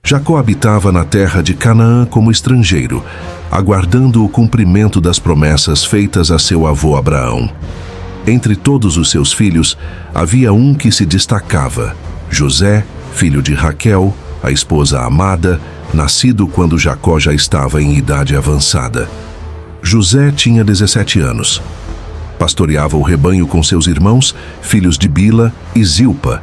Jacó habitava na terra de Canaã como estrangeiro, aguardando o cumprimento das promessas feitas a seu avô Abraão. Entre todos os seus filhos, havia um que se destacava: José, filho de Raquel, a esposa amada, nascido quando Jacó já estava em idade avançada. José tinha 17 anos. Pastoreava o rebanho com seus irmãos, filhos de Bila e Zilpa.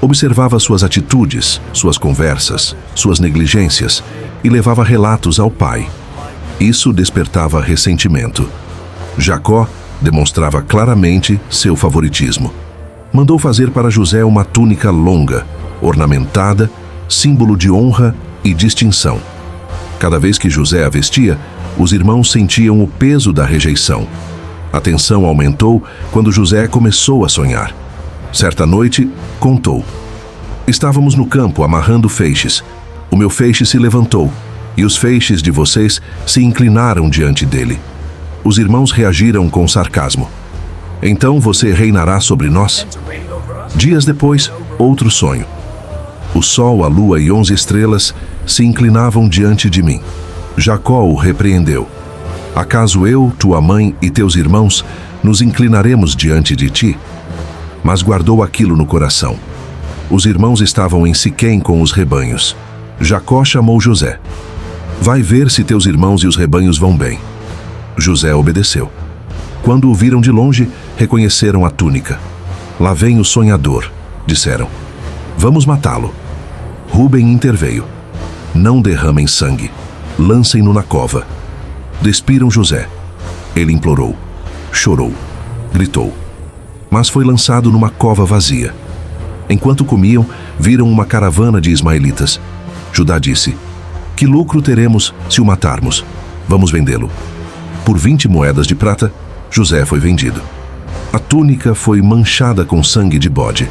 Observava suas atitudes, suas conversas, suas negligências e levava relatos ao pai. Isso despertava ressentimento. Jacó demonstrava claramente seu favoritismo. Mandou fazer para José uma túnica longa, ornamentada, símbolo de honra e distinção. Cada vez que José a vestia, os irmãos sentiam o peso da rejeição. A tensão aumentou quando José começou a sonhar. Certa noite, contou: estávamos no campo amarrando feixes. O meu feixe se levantou, e os feixes de vocês se inclinaram diante dele. Os irmãos reagiram com sarcasmo. Então você reinará sobre nós? Dias depois, outro sonho. O sol, a lua e 11 estrelas se inclinavam diante de mim. Jacó o repreendeu: acaso eu, tua mãe e teus irmãos nos inclinaremos diante de ti? Mas guardou aquilo no coração. Os irmãos estavam em Siquém com os rebanhos. Jacó chamou José: vai ver se teus irmãos e os rebanhos vão bem. José obedeceu. Quando o viram de longe, reconheceram a túnica. Lá vem o sonhador, disseram. Vamos matá-lo. Rúben interveio. Não derramem sangue. Lancem-no na cova. Despiram José. Ele implorou. Chorou. Gritou. Mas foi lançado numa cova vazia. Enquanto comiam, viram uma caravana de ismaelitas. Judá disse: que lucro teremos se o matarmos? Vamos vendê-lo. Por 20 moedas de prata, José foi vendido. A túnica foi manchada com sangue de bode.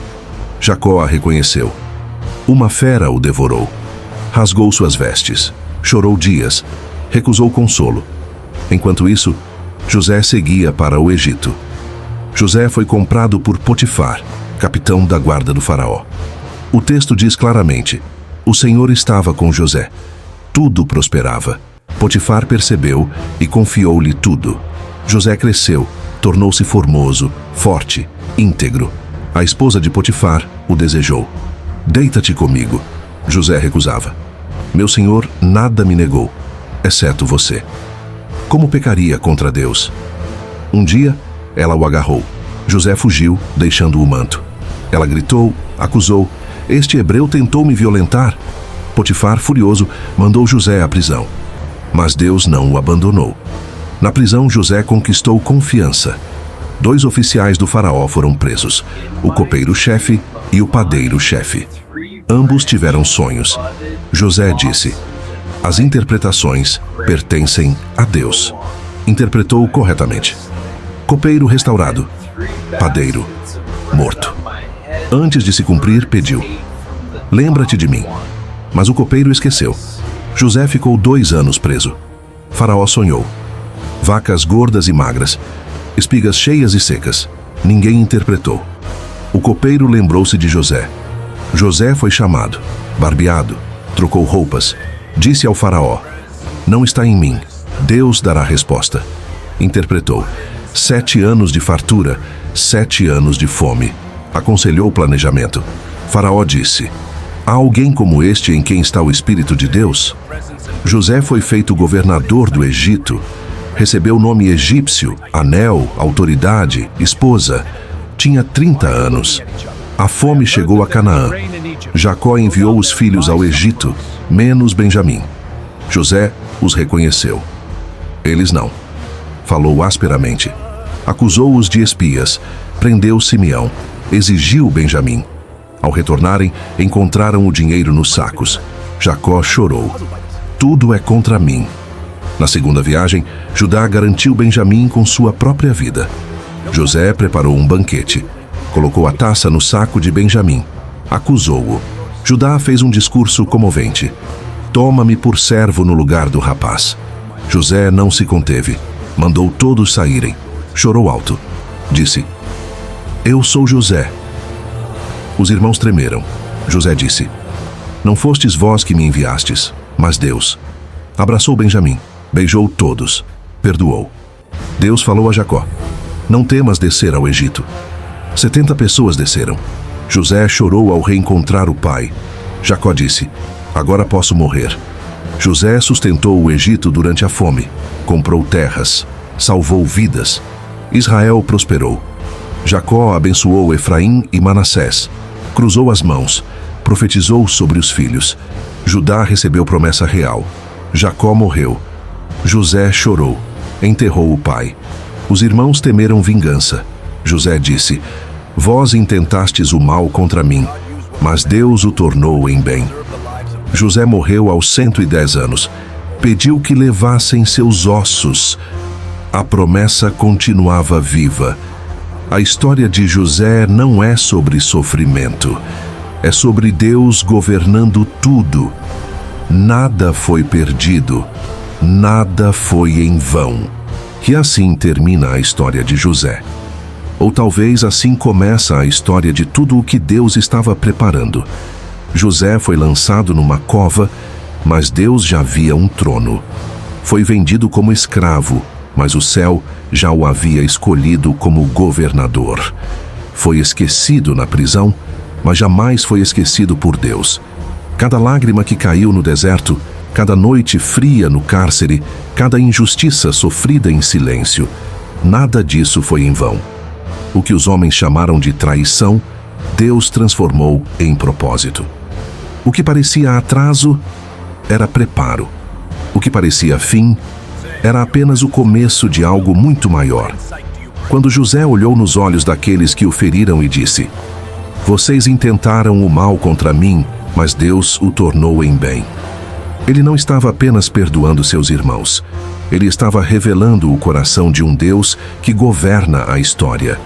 Jacó a reconheceu. Uma fera o devorou. Rasgou suas vestes. Chorou dias. Recusou consolo. Enquanto isso, José seguia para o Egito. José foi comprado por Potifar, capitão da guarda do faraó. O texto diz claramente: o Senhor estava com José. Tudo prosperava. Potifar percebeu e confiou-lhe tudo. José cresceu, tornou-se formoso, forte, íntegro. A esposa de Potifar o desejou. Deita-te comigo. José recusava. Meu senhor nada me negou, exceto você. Como pecaria contra Deus? Um dia, ela o agarrou. José fugiu, deixando o manto. Ela gritou, acusou: este hebreu tentou me violentar. Potifar, furioso, mandou José à prisão. Mas Deus não o abandonou. Na prisão, José conquistou confiança. 2 oficiais do faraó foram presos: o copeiro-chefe e o padeiro-chefe. Ambos tiveram sonhos. José disse: as interpretações pertencem a Deus. Interpretou corretamente. Copeiro restaurado. Padeiro morto. Antes de se cumprir, pediu: lembra-te de mim. Mas o copeiro esqueceu. José ficou 2 anos preso. Faraó sonhou: vacas gordas e magras, espigas cheias e secas. Ninguém interpretou. O copeiro lembrou-se de José. José foi chamado, barbeado, trocou roupas. Disse ao faraó: não está em mim, Deus dará resposta. Interpretou: 7 anos de fartura, 7 anos de fome. Aconselhou o planejamento. Faraó disse: há alguém como este em quem está o Espírito de Deus? José foi feito governador do Egito. Recebeu o nome egípcio, anel, autoridade, esposa. Tinha 30 anos. A fome chegou a Canaã. Jacó enviou os filhos ao Egito, menos Benjamim. José os reconheceu. Eles não. Falou asperamente. Acusou-os de espias. Prendeu Simeão. Exigiu Benjamim. Ao retornarem, encontraram o dinheiro nos sacos. Jacó chorou. Tudo é contra mim. Na segunda viagem, Judá garantiu Benjamim com sua própria vida. José preparou um banquete. Colocou a taça no saco de Benjamim. Acusou-o. Judá fez um discurso comovente. Toma-me por servo no lugar do rapaz. José não se conteve. Mandou todos saírem. Chorou alto. Disse: eu sou José. Os irmãos tremeram. José disse: Não fostes vós que me enviastes, mas Deus. Abraçou Benjamim, beijou todos, perdoou. Deus falou a Jacó: não temas descer ao Egito. 70 pessoas desceram. José chorou ao reencontrar o pai. Jacó disse: agora posso morrer. José sustentou o Egito durante a fome, comprou terras, salvou vidas. Israel prosperou. Jacó abençoou Efraim e Manassés, cruzou as mãos, profetizou sobre os filhos. Judá recebeu promessa real. Jacó morreu. José chorou, enterrou o pai. Os irmãos temeram vingança. José disse: vós intentastes o mal contra mim, mas Deus o tornou em bem. José morreu aos 110 anos. Pediu que levassem seus ossos. A promessa continuava viva. A história de José não é sobre sofrimento. É sobre Deus governando tudo. Nada foi perdido. Nada foi em vão. E assim termina a história de José. Ou talvez assim começa a história de tudo o que Deus estava preparando. José foi lançado numa cova, mas Deus já via um trono. Foi vendido como escravo, mas o céu já o havia escolhido como governador. Foi esquecido na prisão, mas jamais foi esquecido por Deus. Cada lágrima que caiu no deserto, cada noite fria no cárcere, cada injustiça sofrida em silêncio, nada disso foi em vão. O que os homens chamaram de traição, Deus transformou em propósito. O que parecia atraso era preparo. O que parecia fim era apenas o começo de algo muito maior. Quando José olhou nos olhos daqueles que o feriram e disse: vocês intentaram o mal contra mim, mas Deus o tornou em bem. Ele não estava apenas perdoando seus irmãos. Ele estava revelando o coração de um Deus que governa a história.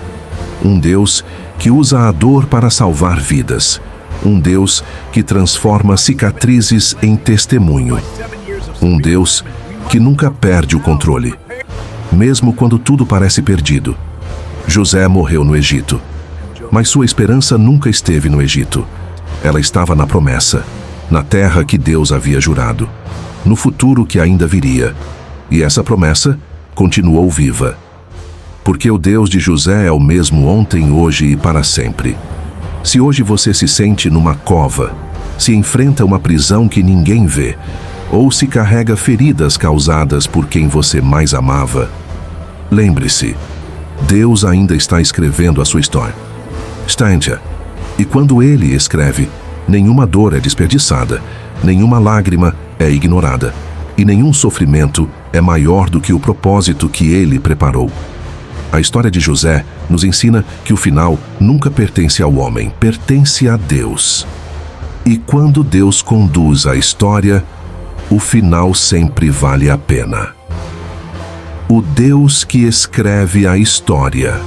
Um Deus que usa a dor para salvar vidas. Um Deus que transforma cicatrizes em testemunho. Um Deus que nunca perde o controle, mesmo quando tudo parece perdido. José morreu no Egito, mas sua esperança nunca esteve no Egito. Ela estava na promessa, na terra que Deus havia jurado, no futuro que ainda viria. E essa promessa continuou viva. Porque o Deus de José é o mesmo ontem, hoje e para sempre. Se hoje você se sente numa cova, se enfrenta uma prisão que ninguém vê, ou se carrega feridas causadas por quem você mais amava, lembre-se, Deus ainda está escrevendo a sua história. Stantia. E quando Ele escreve, nenhuma dor é desperdiçada, nenhuma lágrima é ignorada, e nenhum sofrimento é maior do que o propósito que Ele preparou. A história de José nos ensina que o final nunca pertence ao homem, pertence a Deus. E quando Deus conduz a história, o final sempre vale a pena. O Deus que escreve a história